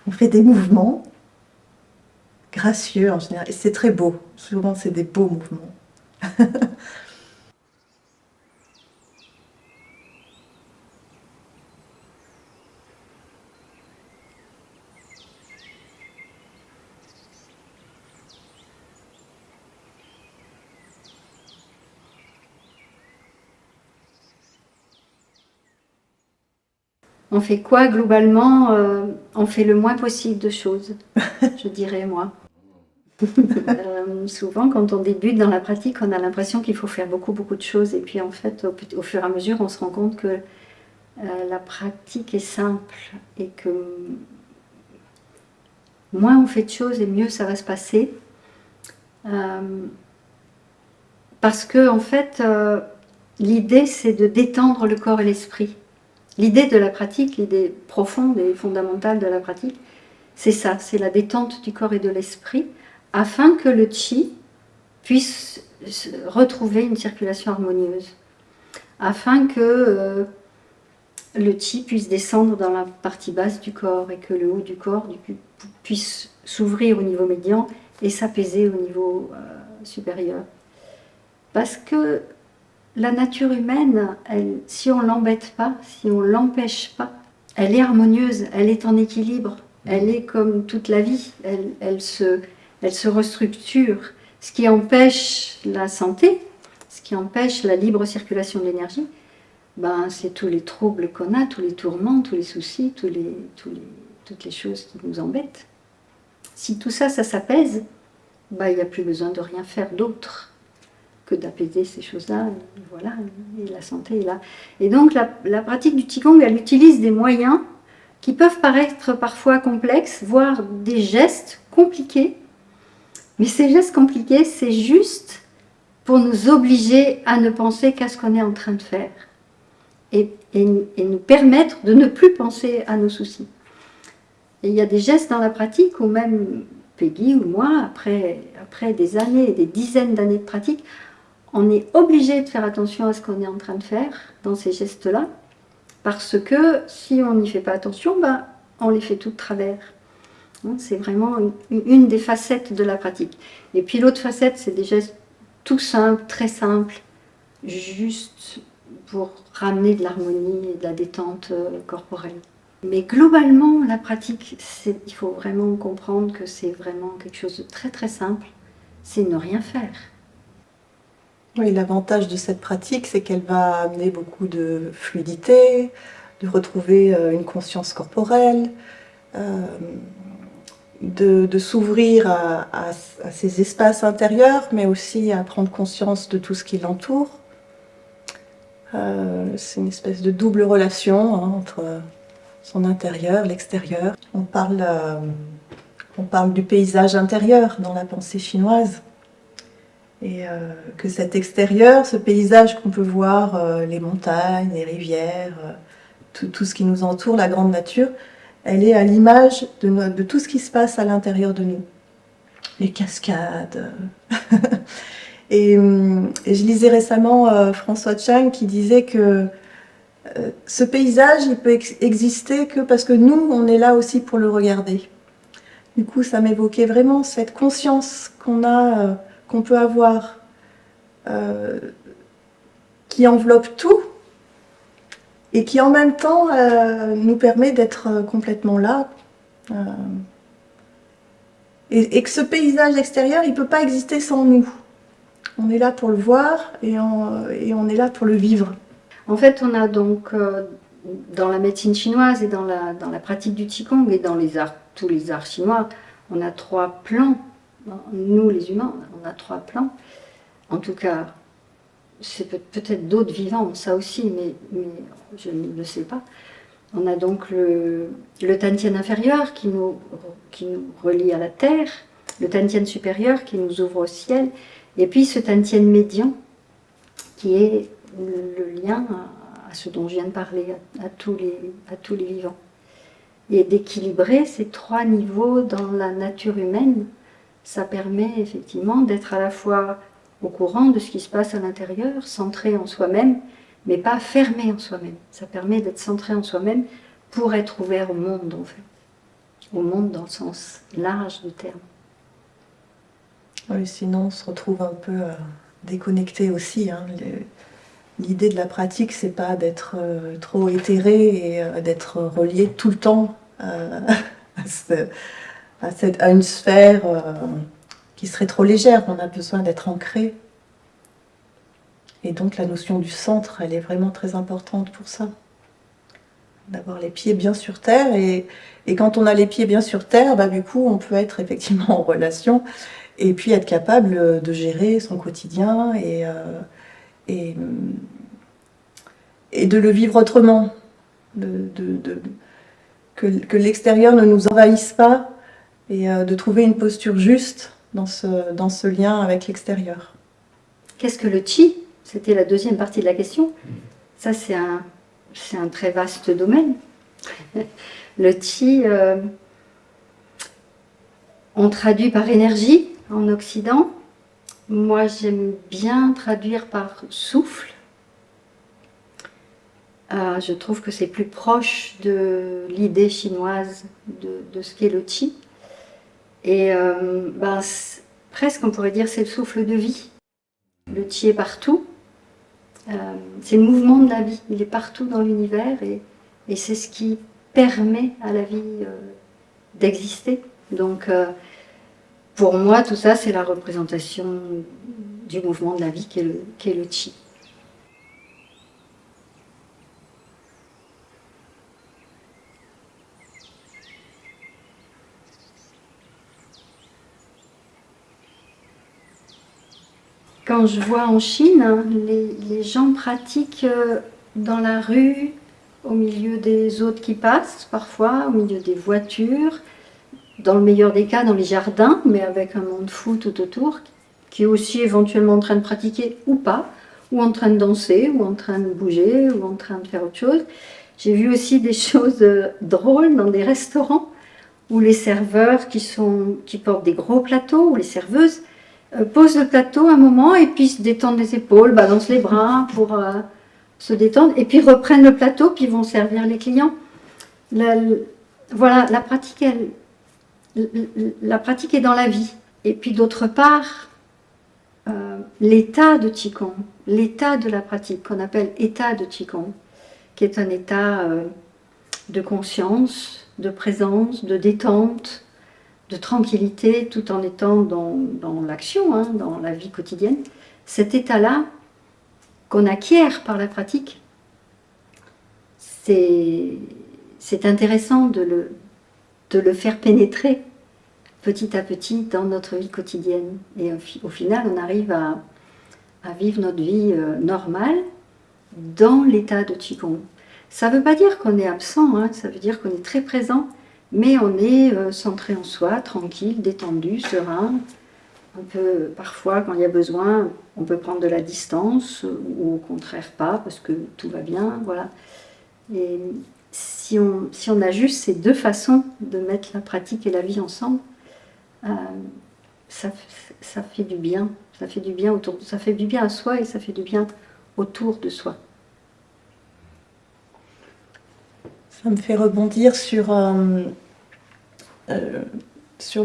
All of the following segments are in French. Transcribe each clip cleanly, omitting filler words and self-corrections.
On fait des mouvements gracieux en général, et c'est très beau. Souvent, c'est des beaux mouvements. On fait quoi globalement? On fait le moins possible de choses, je dirais moi. Souvent, quand on débute dans la pratique, on a l'impression qu'il faut faire beaucoup, beaucoup de choses. Et puis en fait, au fur et à mesure, on se rend compte que la pratique est simple et que moins on fait de choses et mieux ça va se passer. Parce que en fait, l'idée c'est de détendre le corps et l'esprit. L'idée de la pratique, l'idée profonde et fondamentale de la pratique, c'est ça, c'est la détente du corps et de l'esprit, afin que le chi puisse retrouver une circulation harmonieuse, afin que le chi puisse descendre dans la partie basse du corps et que le haut du corps puisse s'ouvrir au niveau médian et s'apaiser au niveau supérieur. Parce que la nature humaine, si on ne l'embête pas, si on ne l'empêche pas, elle est harmonieuse, elle est en équilibre, elle est comme toute la vie, elle se restructure. Ce qui empêche la santé, ce qui empêche la libre circulation de l'énergie, ben, c'est tous les troubles qu'on a, tous les tourments, tous les soucis, toutes les choses qui nous embêtent. Si tout ça, ça s'apaise, ben, il n'y a plus besoin de rien faire d'autre que d'apaiser ces choses-là, voilà, et la santé est là. Et donc la pratique du Qigong, elle utilise des moyens qui peuvent paraître parfois complexes, voire des gestes compliqués, mais ces gestes compliqués, c'est juste pour nous obliger à ne penser qu'à ce qu'on est en train de faire, et nous permettre de ne plus penser à nos soucis. Et il y a des gestes dans la pratique où même Peggy ou moi, après des années, des dizaines d'années de pratique, on est obligé de faire attention à ce qu'on est en train de faire dans ces gestes-là, parce que si on n'y fait pas attention, ben, on les fait tout de travers. C'est vraiment une des facettes de la pratique. Et puis l'autre facette, c'est des gestes tout simples, très simples, juste pour ramener de l'harmonie et de la détente corporelle. Mais globalement, la pratique, il faut vraiment comprendre que c'est vraiment quelque chose de très très simple, c'est ne rien faire. Oui, l'avantage de cette pratique, c'est qu'elle va amener beaucoup de fluidité, de retrouver une conscience corporelle, de s'ouvrir à ces espaces intérieurs, mais aussi à prendre conscience de tout ce qui l'entoure. C'est une espèce de double relation entre son intérieur, l'extérieur. On parle du paysage intérieur dans la pensée chinoise. Et que cet extérieur, ce paysage qu'on peut voir, les montagnes, les rivières, tout ce qui nous entoure, la grande nature, elle est à l'image de tout ce qui se passe à l'intérieur de nous. Les cascades. et je lisais récemment François Chang qui disait que ce paysage, il peut exister que parce que nous, on est là aussi pour le regarder. Du coup, ça m'évoquait vraiment cette conscience qu'on peut avoir, qui enveloppe tout et qui en même temps nous permet d'être complètement là. Et que ce paysage extérieur, il ne peut pas exister sans nous. On est là pour le voir et on est là pour le vivre. En fait, on a donc, dans la médecine chinoise et dans la pratique du Qigong et dans tous les arts chinois, on a 3 plans. Nous, les humains, on a 3 plans. En tout cas, c'est peut-être d'autres vivants, ça aussi, mais je ne le sais pas. On a donc le Tantien inférieur qui nous relie à la terre, le Tantien supérieur qui nous ouvre au ciel, et puis ce Tantien médian qui est le lien à ce dont je viens de parler, à tous les vivants. Et d'équilibrer ces 3 niveaux dans la nature humaine, ça permet effectivement d'être à la fois au courant de ce qui se passe à l'intérieur, centré en soi-même, mais pas fermé en soi-même. Ça permet d'être centré en soi-même pour être ouvert au monde, en fait. au monde dans le sens large du terme. Oui, sinon on se retrouve un peu déconnecté aussi, hein. L'idée de la pratique, c'est pas d'être trop éthéré et d'être relié tout le temps à, à une sphère qui serait trop légère. On a besoin d'être ancré. Et donc la notion du centre, elle est vraiment très importante pour ça. D'avoir les pieds bien sur terre. Et quand on a les pieds bien sur terre, bah, du coup, on peut être effectivement en relation et puis être capable de gérer son quotidien et, et de le vivre autrement. Que l'extérieur ne nous envahisse pas et de trouver une posture juste dans ce lien avec l'extérieur. Qu'est-ce que le chi? C'était la deuxième partie de la question. Ça, c'est un très vaste domaine. Le chi, on traduit par énergie en Occident. Moi, j'aime bien traduire par souffle. Je trouve que c'est plus proche de l'idée chinoise de ce qu'est le chi. Et presque, on pourrait dire, c'est le souffle de vie. Le chi est partout. C'est le mouvement de la vie. Il est partout dans l'univers et c'est ce qui permet à la vie d'exister. Donc, pour moi, tout ça, c'est la représentation du mouvement de la vie qui est le chi. Quand je vois en Chine, hein, les gens pratiquent dans la rue, au milieu des autres qui passent, parfois, au milieu des voitures, dans le meilleur des cas, dans les jardins, mais avec un monde fou tout autour, qui est aussi éventuellement en train de pratiquer ou pas, ou en train de danser, ou en train de bouger, ou en train de faire autre chose. J'ai vu aussi des choses drôles dans des restaurants, où les serveurs qui portent des gros plateaux, ou les serveuses, posent le plateau un moment et puis se détendent les épaules, balancent les bras pour se détendre et puis reprennent le plateau puis vont servir les clients. Voilà, la pratique est dans la vie. Et puis d'autre part, l'état de Qigong, l'état de la pratique qu'on appelle état de Qigong, qui est un état de conscience, de présence, de détente, de tranquillité, tout en étant dans l'action, hein, dans la vie quotidienne. Cet état-là, qu'on acquiert par la pratique, c'est intéressant de le faire pénétrer petit à petit dans notre vie quotidienne. Et au final, on arrive à vivre notre vie normale dans l'état de Qigong. Ça ne veut pas dire qu'on est absent, hein, ça veut dire qu'on est très présent, mais on est centré en soi, tranquille, détendu, serein. On peut, parfois, quand il y a besoin, on peut prendre de la distance, ou au contraire pas, parce que tout va bien, voilà. Et si on a juste ces deux façons de mettre la pratique et la vie ensemble, ça fait du bien. Ça fait du bien ça fait du bien à soi et ça fait du bien autour de soi. Ça me fait rebondir sur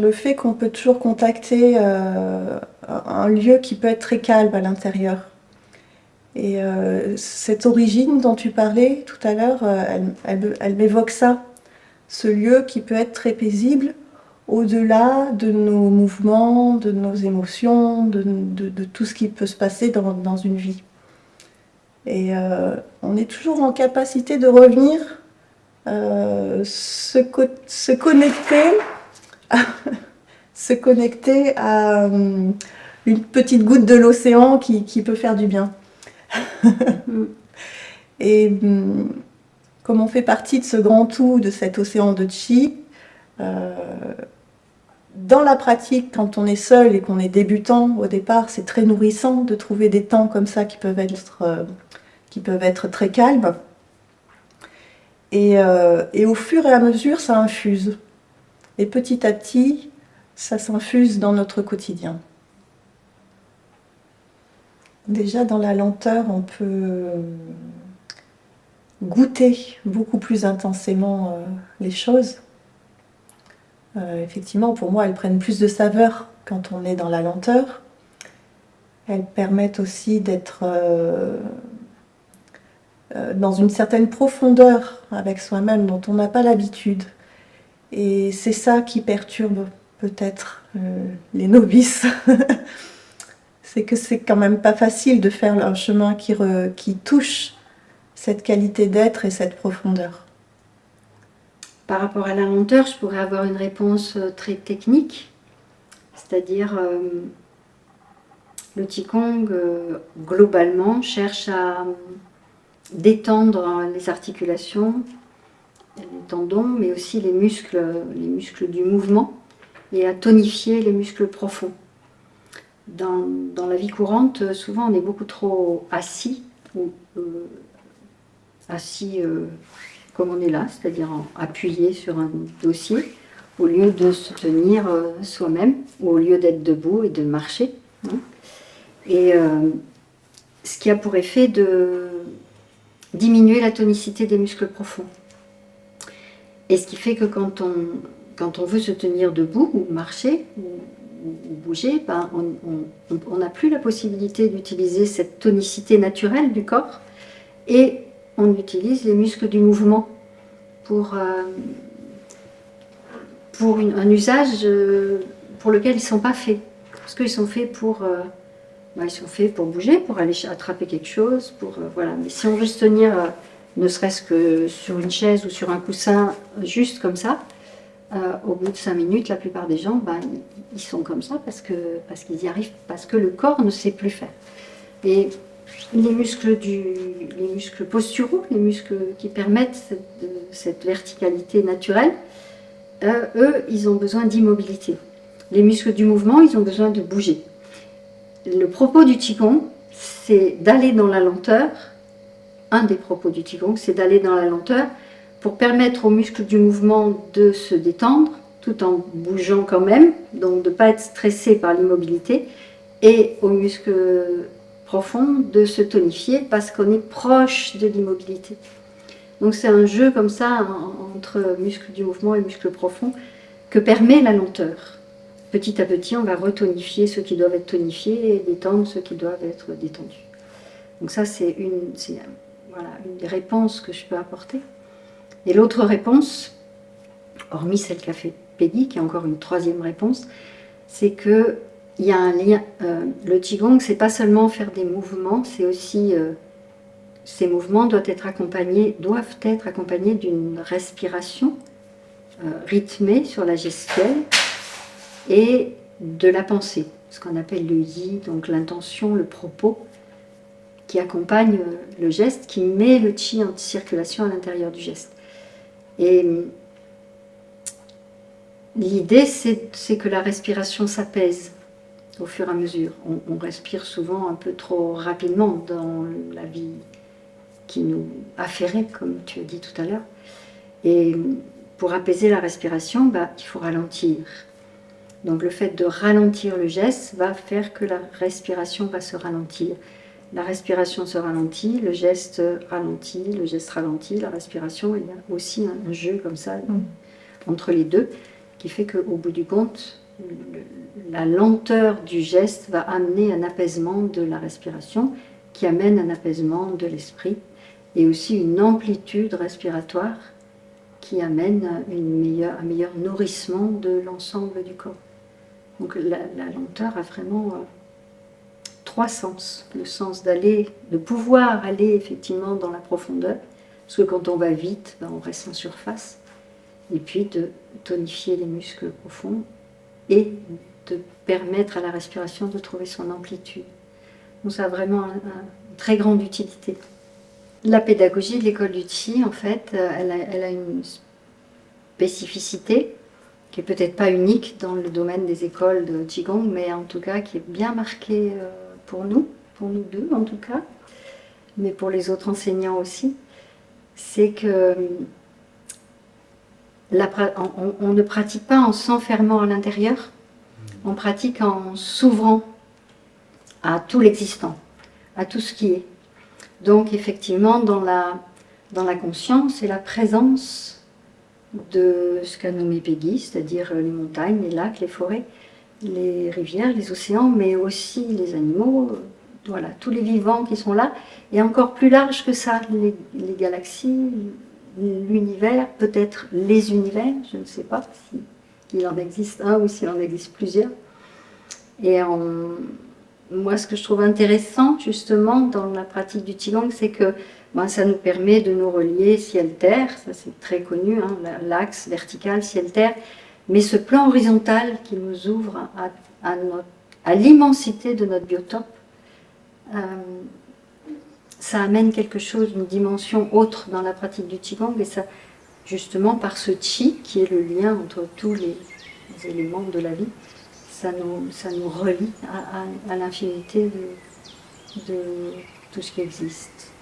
le fait qu'on peut toujours contacter un lieu qui peut être très calme à l'intérieur. Et cette origine dont tu parlais tout à l'heure, elle m'évoque ça. Ce lieu qui peut être très paisible, au-delà de nos mouvements, de nos émotions, de tout ce qui peut se passer dans une vie. Et on est toujours en capacité de revenir, se connecter à une petite goutte de l'océan qui peut faire du bien. Et comme on fait partie de ce grand tout, de cet océan de chi, dans la pratique, quand on est seul et qu'on est débutant au départ, c'est très nourrissant de trouver des temps comme ça qui peuvent être très calmes. Et au fur et à mesure, ça infuse. Et petit à petit, ça s'infuse dans notre quotidien. Déjà, dans la lenteur, on peut goûter beaucoup plus intensément les choses. Effectivement, pour moi, elles prennent plus de saveur quand on est dans la lenteur. Elles permettent aussi d'être dans une certaine profondeur avec soi-même dont on n'a pas l'habitude. Et c'est ça qui perturbe peut-être les novices. C'est que c'est quand même pas facile de faire un chemin qui touche cette qualité d'être et cette profondeur. Par rapport à la lenteur, je pourrais avoir une réponse très technique, c'est-à-dire le Qigong, globalement, cherche à détendre les articulations, les tendons, mais aussi les muscles du mouvement, et à tonifier les muscles profonds. Dans la vie courante, souvent on est beaucoup trop assis, ou assis comme on est là, c'est-à-dire appuyé sur un dossier, au lieu de se tenir soi-même, ou au lieu d'être debout et de marcher. Hein. Et ce qui a pour effet de diminuer la tonicité des muscles profonds. Et ce qui fait que quand on veut se tenir debout, ou marcher, ou bouger, ben on n'a plus la possibilité d'utiliser cette tonicité naturelle du corps, et on utilise les muscles du mouvement pour un usage pour lequel ils ne sont pas faits. Parce qu'ils sont faits pour bouger, pour aller attraper quelque chose, voilà. Mais si on veut se tenir, ne serait-ce que sur une chaise ou sur un coussin, juste comme ça, au bout de 5 minutes, la plupart des gens, ils sont comme ça parce qu'ils y arrivent, parce que le corps ne sait plus faire. Et les muscles posturaux, les muscles qui permettent cette verticalité naturelle, eux, ils ont besoin d'immobilité. Les muscles du mouvement, ils ont besoin de bouger. Le propos du Qigong, c'est d'aller dans la lenteur. Un des propos du Qigong, c'est d'aller dans la lenteur pour permettre aux muscles du mouvement de se détendre, tout en bougeant quand même, donc de ne pas être stressé par l'immobilité, et aux muscles profonds de se tonifier parce qu'on est proche de l'immobilité. Donc c'est un jeu comme ça entre muscles du mouvement et muscles profonds que permet la lenteur. Petit à petit, on va retonifier ceux qui doivent être tonifiés et détendre ceux qui doivent être détendus. Donc ça, c'est une des réponses que je peux apporter. Et l'autre réponse, hormis celle qu'a fait Peggy, qui est encore une troisième réponse, c'est qu'il y a un lien. Le Qigong, c'est pas seulement faire des mouvements, c'est aussi ces mouvements doivent être accompagnés d'une respiration rythmée sur la gestuelle et de la pensée, ce qu'on appelle le yi, donc l'intention, le propos, qui accompagne le geste, qui met le chi en circulation à l'intérieur du geste. Et l'idée, c'est que la respiration s'apaise au fur et à mesure. On respire souvent un peu trop rapidement dans la vie qui nous affairait, comme tu as dit tout à l'heure. Et pour apaiser la respiration, il faut ralentir. Donc le fait de ralentir le geste va faire que la respiration va se ralentir. La respiration se ralentit, le geste ralentit, la respiration, il y a aussi un jeu comme ça entre les deux, qui fait qu'au bout du compte, la lenteur du geste va amener un apaisement de la respiration, qui amène un apaisement de l'esprit, et aussi une amplitude respiratoire qui amène un meilleur nourrissement de l'ensemble du corps. Donc la lenteur a vraiment 3 sens. Le sens de pouvoir aller effectivement dans la profondeur, parce que quand on va vite, on reste en surface, et puis de tonifier les muscles profonds et de permettre à la respiration de trouver son amplitude. Donc ça a vraiment une très grande utilité. La pédagogie de l'école du Qi, en fait, elle a une spécificité qui est peut-être pas unique dans le domaine des écoles de Qigong, mais en tout cas qui est bien marquée pour nous deux en tout cas, mais pour les autres enseignants aussi, c'est que on ne pratique pas en s'enfermant à l'intérieur, on pratique en s'ouvrant à tout l'existant, à tout ce qui est. Donc effectivement, dans la conscience et la présence de ce qu'a nommé Peggy, c'est-à-dire les montagnes, les lacs, les forêts, les rivières, les océans, mais aussi les animaux, voilà, tous les vivants qui sont là, et encore plus large que ça, les galaxies, l'univers, peut-être les univers, je ne sais pas s'il en existe un ou s'il en existe plusieurs. Et moi, ce que je trouve intéressant, justement, dans la pratique du Qigong, c'est que ça nous permet de nous relier ciel-terre, ça c'est très connu, hein, l'axe vertical, ciel-terre, mais ce plan horizontal qui nous ouvre à l'immensité de notre biotope, ça amène quelque chose, une dimension autre dans la pratique du Qigong, et ça, justement, par ce Qi, qui est le lien entre tous les éléments de la vie, ça nous relie à l'infinité de tout ce qui existe.